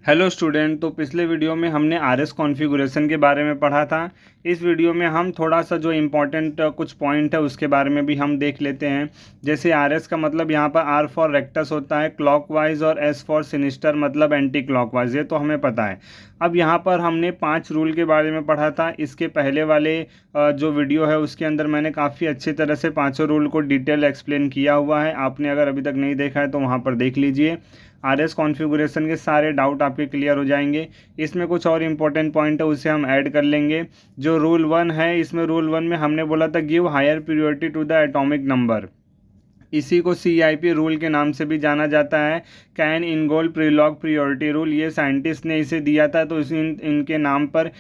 Hello student. तो पिछले video में हमने आरएस कॉन्फ़िगरेशन के बारे में पढ़ा था। इस वीडियो में हम थोड़ा सा जो इम्पोर्टेंट कुछ पॉइंट है उसके बारे में भी हम देख लेते हैं। जैसे आरएस का मतलब यहाँ पर आर फॉर रेक्टस होता है क्लॉकवाइज, और एस फॉर सिनिस्टर मतलब एंटी क्लॉकवाइज, ये तो हमें पता है। अब यहाँ पर हमने 5 रूल के बारे में पढ़ा था। इसके पहले वाले जो वीडियो है उसके अंदर मैंने काफ़ी अच्छी तरह से पाँचों रूल को डिटेल एक्सप्लेन किया हुआ है। आपने अगर अभी तक नहीं देखा है तो वहाँ पर देख लीजिए। आरएस कॉन्फ़िगरेशन के सारे डाउट आपके क्लियर हो जाएंगे। इसमें कुछ और इम्पोर्टेंट पॉइंट है उसे हम ऐड कर लेंगे। जो रूल 1 है, इसमें रूल 1 में हमने बोला था give higher priority to the atomic number. इसी को CIP रूल के नाम से भी जाना जाता है, कैन इनगोल प्रीलॉग प्रियोरिटी रूल। ये साइंटिस्ट ने इसे दिया था तो इनके नाम पर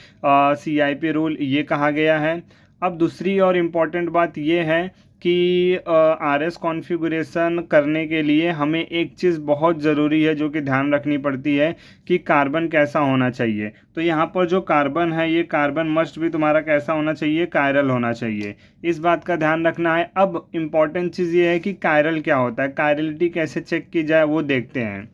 CIP रूल ये कहा गया है। अब दूसरी और इम्पॉर्टेंट बात ये है कि आरएस कॉन्फ़िगरेशन करने के लिए हमें एक चीज़ बहुत ज़रूरी है जो कि ध्यान रखनी पड़ती है कि कार्बन कैसा होना चाहिए। तो यहाँ पर जो कार्बन है, ये कार्बन मस्ट भी तुम्हारा कैसा होना चाहिए, कायरल होना चाहिए। इस बात का ध्यान रखना है। अब इम्पॉर्टेंट चीज़ ये है कि कायरल क्या होता है, कायरलिटी कैसे चेक की जाए वो देखते हैं।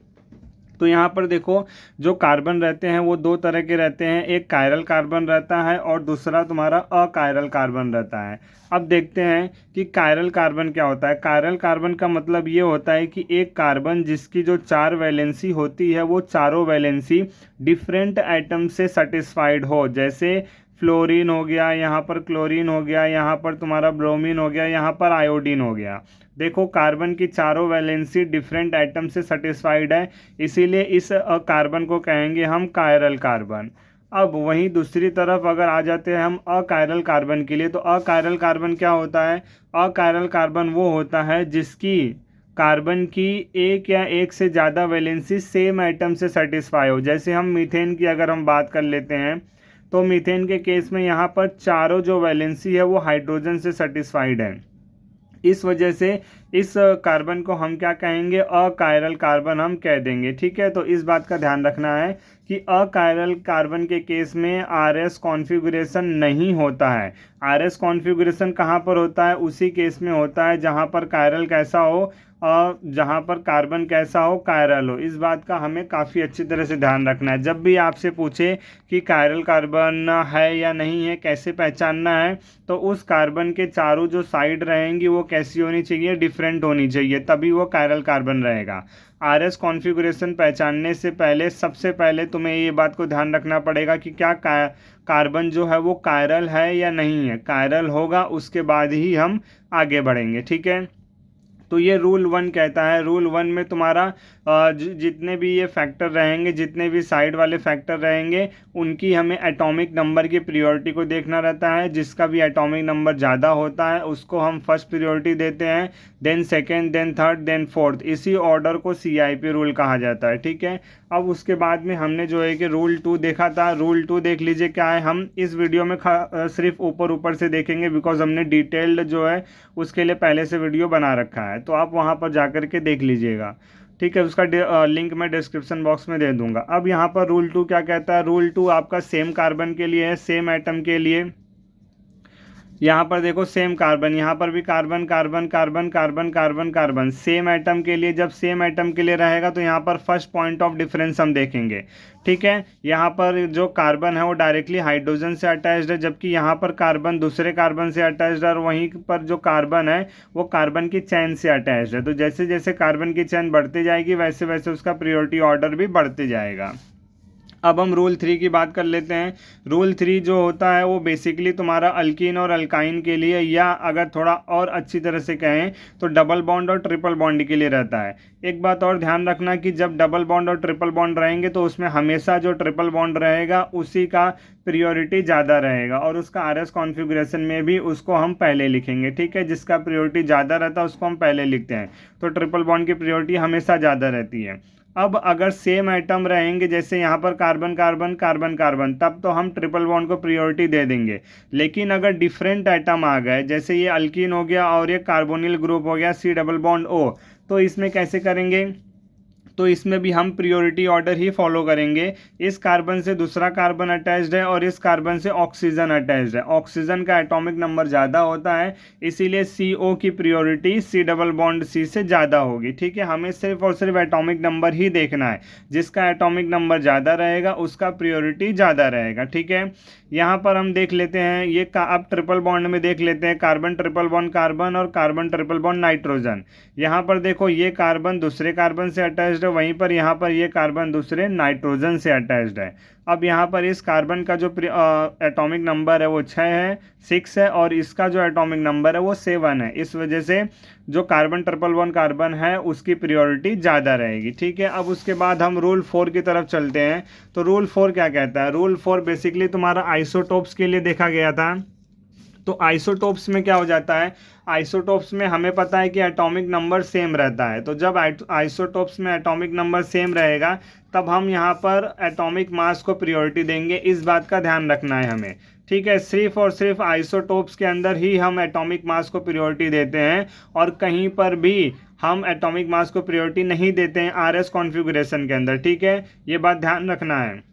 तो यहाँ पर देखो, जो कार्बन रहते हैं वो दो तरह के रहते हैं। एक कायरल कार्बन रहता है और दूसरा तुम्हारा अकायरल कार्बन रहता है। अब देखते हैं कि कायरल कार्बन क्या होता है। कायरल कार्बन का मतलब ये होता है कि एक कार्बन जिसकी जो 4 वैलेंसी होती है वो चारों वैलेंसी डिफरेंट आइटम से सेटिस्फाइड हो। जैसे फ्लोरीन हो गया, यहाँ पर क्लोरीन हो गया, यहाँ पर तुम्हारा ब्रोमीन हो गया, यहाँ पर आयोडीन हो गया। देखो, कार्बन की चारों वैलेंसी डिफरेंट आइटम से सेटिस्फाइड है, इसीलिए इस कार्बन को कहेंगे हम कायरल कार्बन। अब वहीं दूसरी तरफ अगर आ जाते हैं हम अकायरल कार्बन के लिए, तो अकायरल कार्बन क्या होता है। अकायरल कार्बन वो होता है जिसकी कार्बन की एक या एक से ज़्यादा वैलेंसी सेम आइटम से सेटिस्फाई हो। जैसे हम मीथेन की अगर हम बात कर लेते हैं, तो मीथेन के केस में यहाँ पर चारों जो वैलेंसी है वो हाइड्रोजन से सेटिस्फाइड है। इस वजह से इस कार्बन को हम क्या कहेंगे, अकायरल कार्बन हम कह देंगे। ठीक है, तो इस बात का ध्यान रखना है कि अकायरल कार्बन के केस में आरएस कॉन्फ़िगरेशन नहीं होता है। आरएस कॉन्फ़िगरेशन कहाँ पर होता है, उसी केस में होता है जहाँ पर कायरल कैसा हो, जहाँ पर कार्बन कैसा हो, कायरल हो। इस बात का हमें काफ़ी अच्छी तरह से ध्यान रखना है। जब भी आपसे पूछे कि कायरल कार्बन है या नहीं है, कैसे पहचानना है, तो उस कार्बन के चारों जो साइड रहेंगी वो कैसी होनी चाहिए, डिफरेंट होनी चाहिए, तभी वो कायरल कार्बन रहेगा। आरएस कॉन्फ़िगरेशन पहचानने से पहले सबसे पहले तुम्हें ये बात को ध्यान रखना पड़ेगा कि क्या कार्बन जो है वो कायरल है या नहीं है। कायरल होगा उसके बाद ही हम आगे बढ़ेंगे। ठीक है, तो ये रूल 1 कहता है। रूल 1 में तुम्हारा जितने भी ये फैक्टर रहेंगे, जितने भी साइड वाले फैक्टर रहेंगे, उनकी हमें एटॉमिक नंबर की प्रियोरिटी को देखना रहता है। जिसका भी एटॉमिक नंबर ज़्यादा होता है उसको हम फर्स्ट प्रियोरिटी देते हैं, then second, then third, then fourth. इसी ऑर्डर को CIP रूल कहा जाता है। ठीक है, अब उसके बाद में हमने जो है कि रूल 2 देखा था। रूल 2 देख लीजिए क्या है। हम इस वीडियो में सिर्फ ऊपर ऊपर से देखेंगे, बिकॉज हमने डिटेल्ड जो है उसके लिए पहले से वीडियो बना रखा है, तो आप वहाँ पर जा कर के देख लीजिएगा। ठीक है, उसका लिंक मैं डिस्क्रिप्शन बॉक्स में दे दूंगा। अब यहाँ पर रूल 2 क्या कहता है। रूल 2 आपका सेम कार्बन के लिए है, सेम एटम के लिए। यहाँ पर देखो, सेम कार्बन, यहाँ पर भी carbon carbon carbon carbon carbon carbon, same atom के लिए। जब सेम एटम के लिए रहेगा तो यहाँ पर फर्स्ट पॉइंट ऑफ डिफरेंस हम देखेंगे। ठीक है, यहाँ पर जो कार्बन है वो डायरेक्टली हाइड्रोजन से अटैच्ड है, जबकि यहाँ पर कार्बन दूसरे कार्बन से अटैच्ड है, और वहीं पर जो कार्बन है वो कार्बन की चेन से अटैच्ड है। तो जैसे जैसे कार्बन की चेन बढ़ती जाएगी वैसे वैसे उसका प्रियोरिटी ऑर्डर भी बढ़ते जाएगा। अब हम रूल 3 की बात कर लेते हैं। रूल 3 जो होता है वो बेसिकली तुम्हारा अल्कीन और अल्काइन के लिए, या अगर थोड़ा और अच्छी तरह से कहें तो डबल बॉन्ड और ट्रिपल बॉन्ड के लिए रहता है। एक बात और ध्यान रखना कि जब डबल बॉन्ड और ट्रिपल बॉन्ड रहेंगे तो उसमें हमेशा जो ट्रिपल बॉन्ड रहेगा उसी का प्रियोरिटी ज़्यादा रहेगा, और उसका आरएस कॉन्फ़िगरेशन में भी उसको हम पहले लिखेंगे। ठीक है, जिसका प्रियोरिटी ज़्यादा रहता है उसको हम पहले लिखते हैं। तो ट्रिपल बॉन्ड की प्रियोरिटी हमेशा ज़्यादा रहती है। अब अगर सेम आइटम रहेंगे, जैसे यहाँ पर कार्बन कार्बन कार्बन कार्बन, तब तो हम ट्रिपल बॉन्ड को प्रियोरिटी दे देंगे। लेकिन अगर डिफरेंट आइटम आ गए, जैसे ये अल्कीन हो गया और ये कार्बोनिल ग्रुप हो गया, C डबल बॉन्ड O, तो इसमें कैसे करेंगे। तो इसमें भी हम प्रियोरिटी ऑर्डर ही फॉलो करेंगे। इस कार्बन से दूसरा कार्बन अटैच्ड है और इस कार्बन से ऑक्सीजन अटैच्ड है। ऑक्सीजन का एटॉमिक नंबर ज़्यादा होता है, इसीलिए CO की priority C double bond C से ज़्यादा होगी। ठीक है, हमें सिर्फ और सिर्फ एटॉमिक नंबर ही देखना है, जिसका एटॉमिक नंबर ज़्यादा रहेगा उसका प्रियोरिटी ज़्यादा रहेगा। ठीक है, यहाँ पर हम देख लेते हैं ये अब ट्रिपल बॉन्ड में देख लेते हैं कार्बन ट्रिपल बॉन्ड कार्बन और कार्बन ट्रिपल बॉन्ड नाइट्रोजन। यहाँ पर देखो ये कार्बन दूसरे कार्बन से अटैच्ड है, वहीं पर यहाँ पर ये कार्बन दूसरे नाइट्रोजन से अटैच्ड है। अब यहाँ पर इस कार्बन का जो एटॉमिक नंबर है वो 6 है और इसका जो एटॉमिक नंबर है वो 7 है। इस वजह से जो कार्बन ट्रिपल बॉन्ड कार्बन है उसकी प्रियोरिटी ज़्यादा रहेगी। ठीक है, अब उसके बाद हम रूल 4 की तरफ चलते हैं। तो रूल 4 क्या कहता है? रूल 4 बेसिकली तुम्हारा आइसोटोप्स के लिए देखा गया था। तो आइसोटोप्स में क्या हो जाता है? आइसोटोप्स में हमें पता है कि एटॉमिक नंबर सेम रहता है। तो जब आइसोटोप्स में एटॉमिक नंबर सेम रहेगा तब हम यहाँ पर एटॉमिक मास को प्रियोरिटी देंगे। इस बात का ध्यान रखना है हमें। ठीक है, सिर्फ और सिर्फ आइसोटोप्स के अंदर ही हम एटॉमिक मास को प्रियोरिटी देते हैं और कहीं पर भी हम एटॉमिक मास को प्रियोरिटी नहीं देते हैं RS कॉन्फ़िगरेशन के अंदर। ठीक है, ये बात ध्यान रखना है।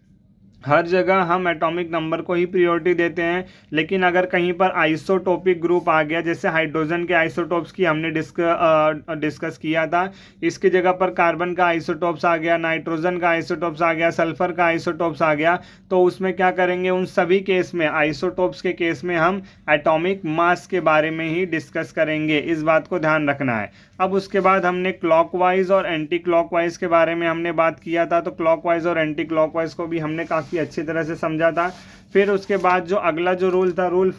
हर जगह हम एटॉमिक नंबर को ही प्रियोरिटी देते हैं, लेकिन अगर कहीं पर आइसोटोपिक ग्रुप आ गया, जैसे हाइड्रोजन के आइसोटोप्स की हमने डिस्कस किया था, इसकी जगह पर कार्बन का आइसोटोप्स आ गया, नाइट्रोजन का आइसोटोप्स आ गया, सल्फर का आइसोटोप्स आ गया, तो उसमें क्या करेंगे? उन सभी केस में, आइसोटोप्स के केस में हम एटॉमिक मास के बारे में ही डिस्कस करेंगे। इस बात को ध्यान रखना है। अब उसके बाद हमने क्लॉकवाइज और एंटी क्लॉकवाइज के बारे में हमने बात किया था। तो क्लॉकवाइज और एंटी क्लॉकवाइज को भी हमने काफ़ी अच्छी तरह से समझा था। फिर उसके बाद जो अगला जो रूल था रूल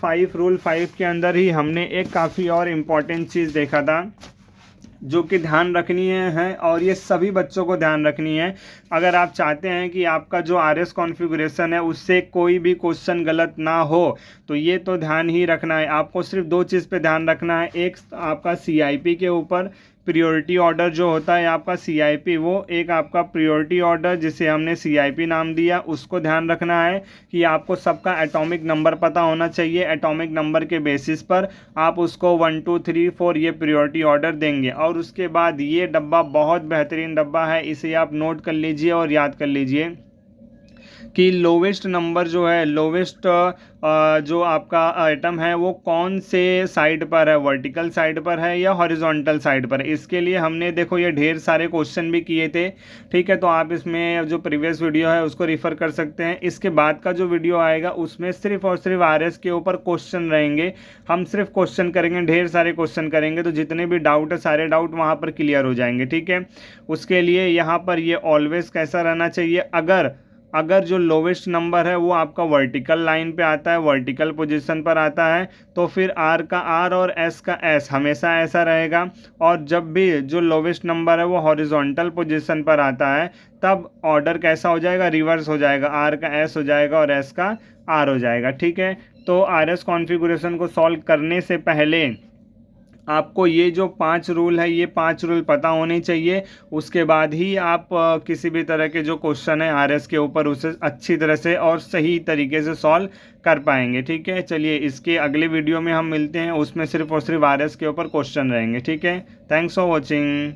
5 के अंदर ही हमने एक काफ़ी और इम्पॉर्टेंट चीज़ देखा था जो कि ध्यान रखनी है और ये सभी बच्चों को ध्यान रखनी है। अगर आप चाहते हैं कि आपका जो RS कॉन्फ़िगरेशन है उससे कोई भी क्वेश्चन गलत ना हो, तो ये तो ध्यान ही रखना है। आपको सिर्फ 2 चीज़ पे ध्यान रखना है। एक आपका CIP के ऊपर प्रियोरिटी ऑर्डर जो होता है आपका CIP, वो एक आपका प्रियोरिटी ऑर्डर जिसे हमने CIP नाम दिया, उसको ध्यान रखना है कि आपको सबका एटॉमिक नंबर पता होना चाहिए। एटॉमिक नंबर के बेसिस पर आप उसको 1 2 3 4 ये प्रियोरिटी ऑर्डर देंगे। और उसके बाद ये डब्बा बहुत बेहतरीन डब्बा है, इसे आप नोट कर लीजिए और याद कर लीजिए कि लोवेस्ट नंबर जो है, लोवेस्ट जो आपका आइटम है वो कौन से साइड पर है, वर्टिकल साइड पर है या हॉरिजॉन्टल साइड पर है। इसके लिए हमने देखो ये ढेर सारे क्वेश्चन भी किए थे। ठीक है, तो आप इसमें जो प्रीवियस वीडियो है उसको रिफ़र कर सकते हैं। इसके बाद का जो वीडियो आएगा उसमें सिर्फ और सिर्फ RS के ऊपर क्वेश्चन रहेंगे। हम सिर्फ क्वेश्चन करेंगे, ढेर सारे क्वेश्चन करेंगे, तो जितने भी डाउट है सारे डाउट वहाँ पर क्लियर हो जाएंगे। ठीक है, उसके लिए यहाँ पर ये ऑलवेज कैसा रहना चाहिए, अगर जो लोवेस्ट नंबर है वो आपका वर्टिकल लाइन पे आता है, वर्टिकल पोजीशन पर आता है, तो फिर R का R और S का S हमेशा ऐसा रहेगा। और जब भी जो लोवेस्ट नंबर है वो हॉरिजॉन्टल पोजीशन पर आता है तब ऑर्डर कैसा हो जाएगा? रिवर्स हो जाएगा, R का S हो जाएगा और S का R हो जाएगा। ठीक है, तो RS कॉन्फ़िगरेशन को सॉल्व करने से पहले आपको ये जो 5 रूल है ये 5 रूल पता होने चाहिए। उसके बाद ही आप किसी भी तरह के जो क्वेश्चन है RS के ऊपर उसे अच्छी तरह से और सही तरीके से सॉल्व कर पाएंगे। ठीक है, चलिए इसके अगले वीडियो में हम मिलते हैं, उसमें सिर्फ और सिर्फ RS के ऊपर क्वेश्चन रहेंगे। ठीक है, थैंक्स फॉर वॉचिंग।